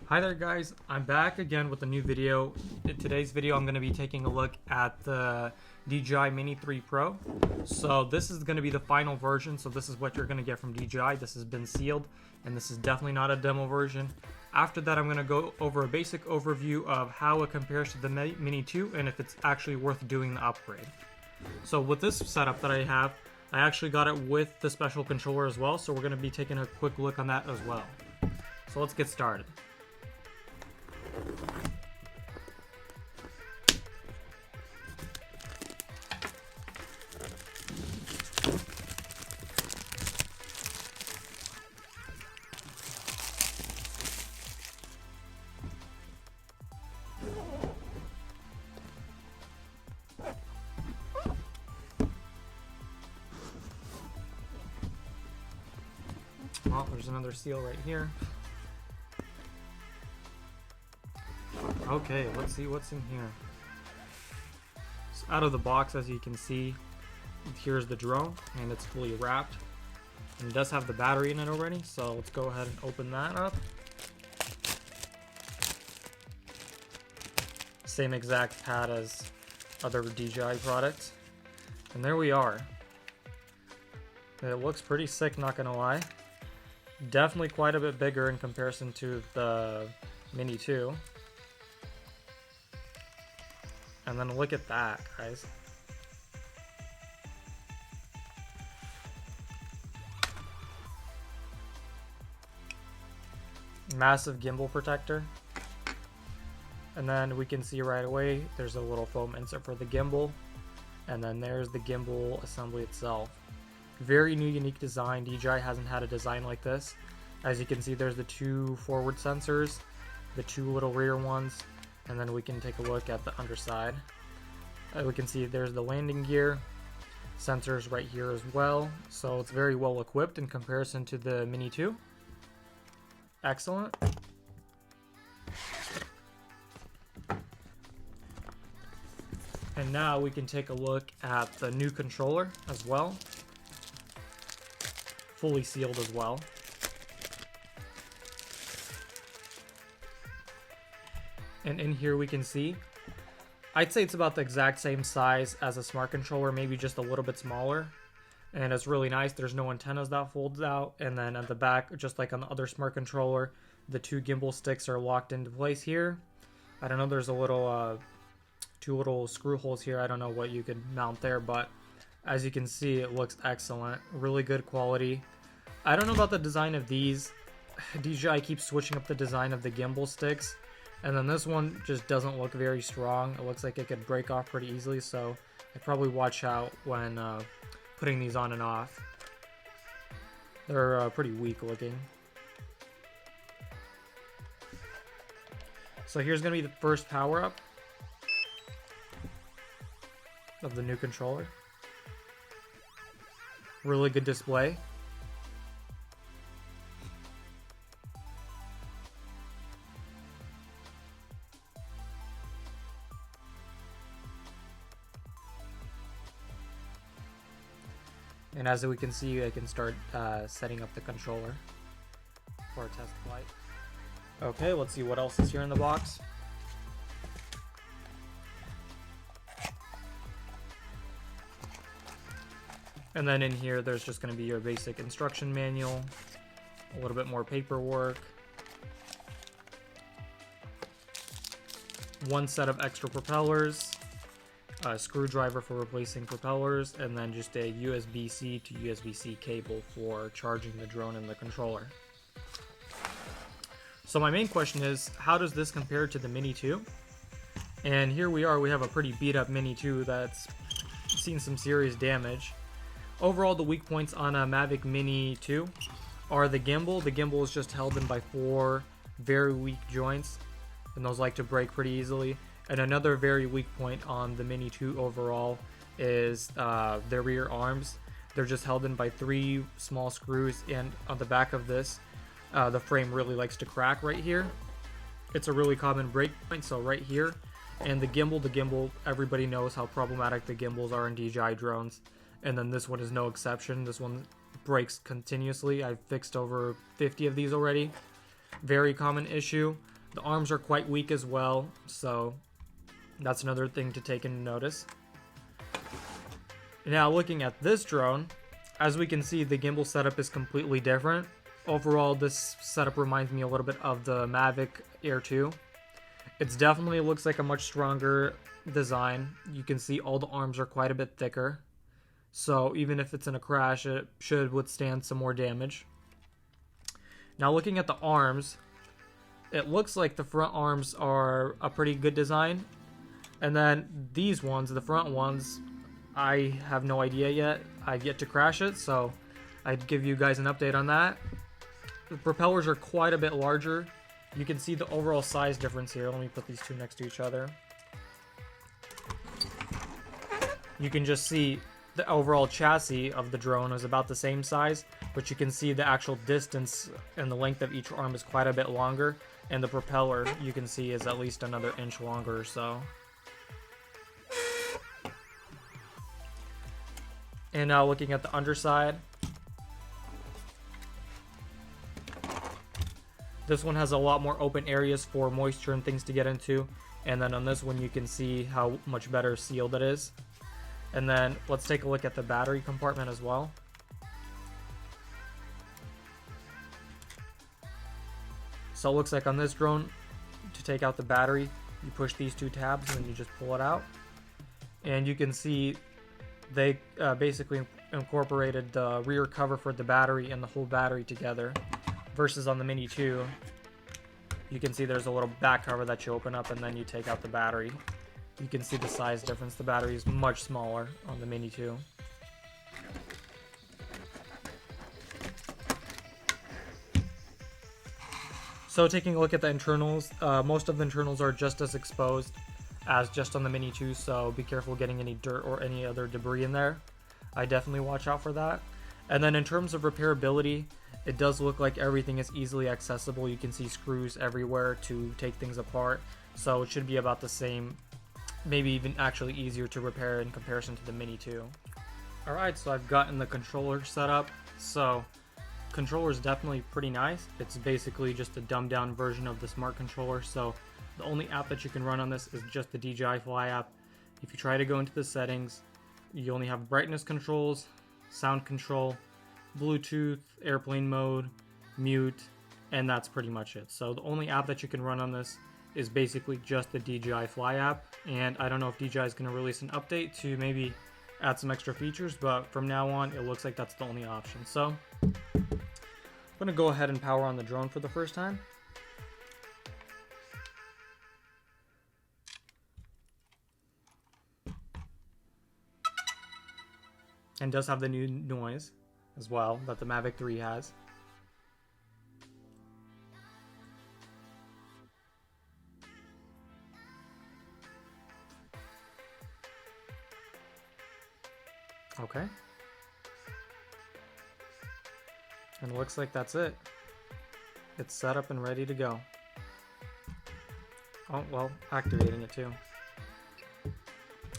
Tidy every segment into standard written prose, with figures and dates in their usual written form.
Hi there guys, I'm back again with a new video. In today's video I'm going to be taking a look at the DJI Mini 3 Pro. So this is going to be the final version, so this is what you're going to get from DJI. This has been sealed and this is definitely not a demo version. After that I'm going to go over a basic overview of how it compares to the Mini 2 and if it's actually worth doing the upgrade. So with this setup that I have, I actually got it with the special controller as well, so we're going to be taking a quick look on that as well. So let's get started. Oh, there's another seal right here. Okay, let's see what's in here. So out of the box, as you can see, here's the drone, and it's fully wrapped. And it does have the battery in it already, so let's go ahead and open that up. Same exact pad as other DJI products. And there we are. It looks pretty sick, not gonna lie. Definitely quite a bit bigger in comparison to the Mini 2. And then look at that, guys. Massive gimbal protector. And then we can see right away there's a little foam insert for the gimbal. And then there's the gimbal assembly itself. Very new, unique design. DJI hasn't had a design like this. As you can see, there's the two forward sensors, the two little rear ones, and then we can take a look at the underside. We can see there's the landing gear, sensors right here as well. So it's very well equipped in comparison to the Mini 2. Excellent. And now we can take a look at the new controller as well. Fully sealed as well. And in here we can see, I'd say it's about the exact same size as a smart controller, maybe just a little bit smaller. And it's really nice. There's no antennas that folds out. And then at the back, just like on the other smart controller, the two gimbal sticks are locked into place here. I don't know, there's a little, two little screw holes here. I don't know what you could mount there, but as you can see, it looks excellent. Really good quality. I don't know about the design of these. DJI keeps switching up the design of the gimbal sticks. And then this one just doesn't look very strong. It looks like it could break off pretty easily, so I'd probably watch out when putting these on and off. They're pretty weak looking. So here's going to be the first power up of the new controller. Really good display. And as we can see, I can start setting up the controller for a test flight. Okay, let's see what else is here in the box. And then in here, there's just going to be your basic instruction manual, a little bit more paperwork, one set of extra propellers, a screwdriver for replacing propellers, and then just a USB-C to USB-C cable for charging the drone and the controller. So my main question is, how does this compare to the Mini 2? And here we are, we have a pretty beat up Mini 2 that's seen some serious damage. Overall, the weak points on a Mavic Mini 2 are the gimbal. The gimbal is just held in by 4 very weak joints, and those like to break pretty easily. And another very weak point on the Mini 2 overall is their rear arms. They're just held in by 3 small screws, and on the back of this, the frame really likes to crack right here. It's a really common break point, so right here. And the gimbal, everybody knows how problematic the gimbals are in DJI drones. And then this one is no exception. This one breaks continuously. I've fixed over 50 of these already. Very common issue. The arms are quite weak as well, so that's another thing to take into notice. Now looking at this drone, as we can see, the gimbal setup is completely different. Overall, this setup reminds me a little bit of the Mavic Air 2. It definitely looks like a much stronger design. You can see all the arms are quite a bit thicker. So even if it's in a crash, it should withstand some more damage. Now looking at the arms, it looks like the front arms are a pretty good design. And then these ones, the front ones, I have no idea yet. I've yet to crash it, so I'd give you guys an update on that. The propellers are quite a bit larger. You can see the overall size difference here. Let me put these two next to each other. You can just see the overall chassis of the drone is about the same size, but you can see the actual distance and the length of each arm is quite a bit longer, and the propeller you can see is at least another inch longer or so. And now looking at the underside, this one has a lot more open areas for moisture and things to get into, and then on this one you can see how much better sealed it is. And then let's take a look at the battery compartment as well. So it looks like on this drone, to take out the battery, you push these two tabs and you just pull it out. And you can see they basically incorporated the rear cover for the battery and the whole battery together. Versus on the Mini 2, you can see there's a little back cover that you open up and then you take out the battery. You can see the size difference. The battery is much smaller on the Mini 2. So taking a look at the internals, most of the internals are just as exposed as just on the Mini 2, so be careful getting any dirt or any other debris in there. I definitely watch out for that. And then in terms of repairability, it does look like everything is easily accessible. You can see screws everywhere to take things apart, so it should be about the same, maybe even actually easier to repair in comparison to the Mini 2. Alright, so I've gotten the controller set up. So controller is definitely pretty nice. It's basically just a dumbed down version of the smart controller, so the only app that you can run on this is just the DJI Fly app. If you try to go into the settings, you only have brightness controls, sound control, Bluetooth, airplane mode, mute, and that's pretty much it. So the only app that you can run on this is basically just the DJI Fly app, and I don't know if DJI is going to release an update to maybe add some extra features, but from now on it looks like that's the only option. So I'm going to go ahead and power on the drone for the first time. And does have the new noise as well that the Mavic 3 has. Okay. And it looks like that's it. It's set up and ready to go. Oh, well, activating it too.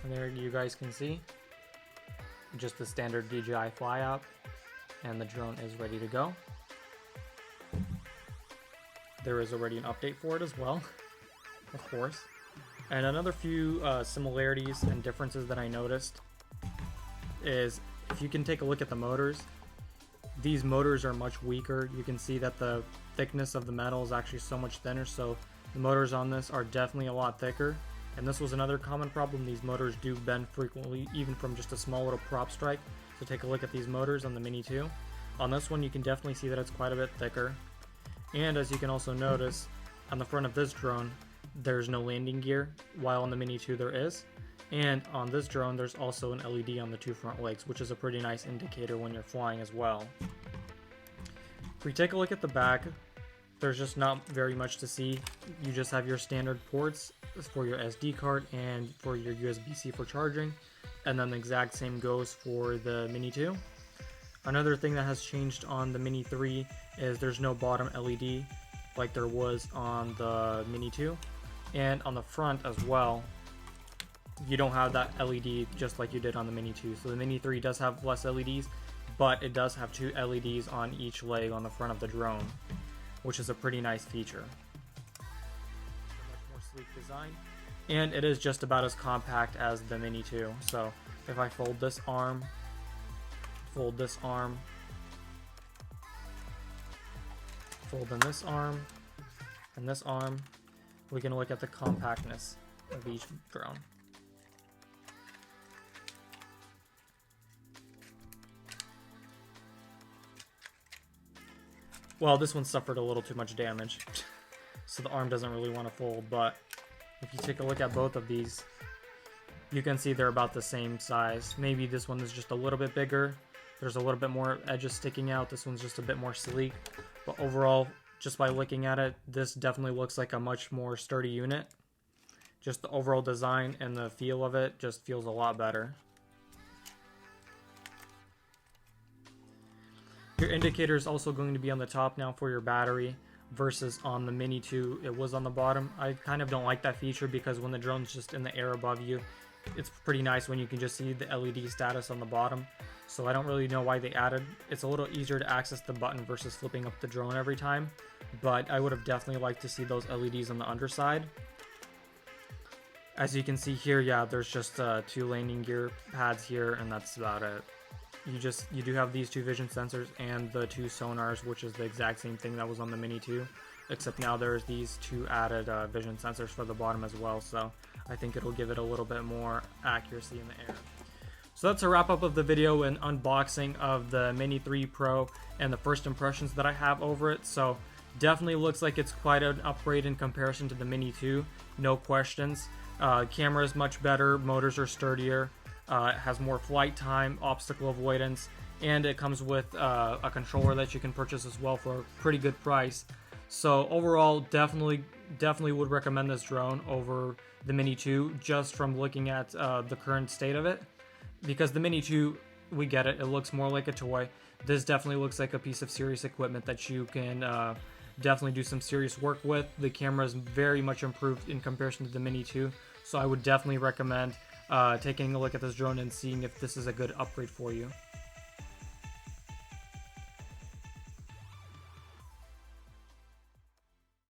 And there you guys can see just the standard DJI Fly app, and the drone is ready to go. There is already an update for it as well, of course. And another few similarities and differences that I noticed is if you can take a look at the motors, these motors are much weaker. You can see that the thickness of the metal is actually so much thinner, so the motors on this are definitely a lot thicker. And this was another common problem. These motors do bend frequently, even from just a small little prop strike. So take a look at these motors on the Mini 2. On this one, you can definitely see that it's quite a bit thicker. And as you can also notice, on the front of this drone, there's no landing gear, while on the Mini 2 there is. And on this drone, there's also an LED on the two front legs, which is a pretty nice indicator when you're flying as well. If we take a look at the back, there's just not very much to see. You just have your standard ports for your SD card and for your USB-C for charging, and then the exact same goes for the Mini 2. Another thing that has changed on the Mini 3 is there's no bottom LED like there was on the Mini 2, and on the front as well, you don't have that LED just like you did on the Mini 2. So the Mini 3 does have less LEDs, but it does have two LEDs on each leg on the front of the drone, which is a pretty nice feature. sleek design, and it is just about as compact as the Mini 2. So if I fold this arm, fold this arm, fold in this arm, and this arm, we can look at the compactness of each drone. Well, this one suffered a little too much damage, so the arm doesn't really want to fold, but if you take a look at both of these, you can see they're about the same size. Maybe this one is just a little bit bigger. There's a little bit more edges sticking out. This one's just a bit more sleek, but overall, just by looking at it, this definitely looks like a much more sturdy unit. Just the overall design and the feel of it just feels a lot better. Your indicator is also going to be on the top now for your battery, versus on the Mini 2 it was on the bottom. I kind of don't like that feature because when the drone's just in the air above you, it's pretty nice when you can just see the LED status on the bottom. So I don't really know why they added. It's a little easier to access the button versus flipping up the drone every time, but I would have definitely liked to see those LEDs on the underside. As you can see here, yeah, there's just 2 landing gear pads here, and that's about it. You do have these 2 vision sensors and the 2 sonars, which is the exact same thing that was on the Mini 2, except now there's these 2 added vision sensors for the bottom as well, so I think it'll give it a little bit more accuracy in the air. So that's a wrap up of the video and unboxing of the Mini 3 Pro and the first impressions that I have over it. So definitely looks like it's quite an upgrade in comparison to the Mini 2, no questions. Camera is much better, motors are sturdier. It has more flight time, obstacle avoidance, and it comes with a controller that you can purchase as well for a pretty good price. So overall, definitely would recommend this drone over the Mini 2 just from looking at the current state of it. Because the Mini 2, we get it, it looks more like a toy. This definitely looks like a piece of serious equipment that you can definitely do some serious work with. The camera is very much improved in comparison to the Mini 2, so I would definitely recommend taking a look at this drone and seeing if this is a good upgrade for you.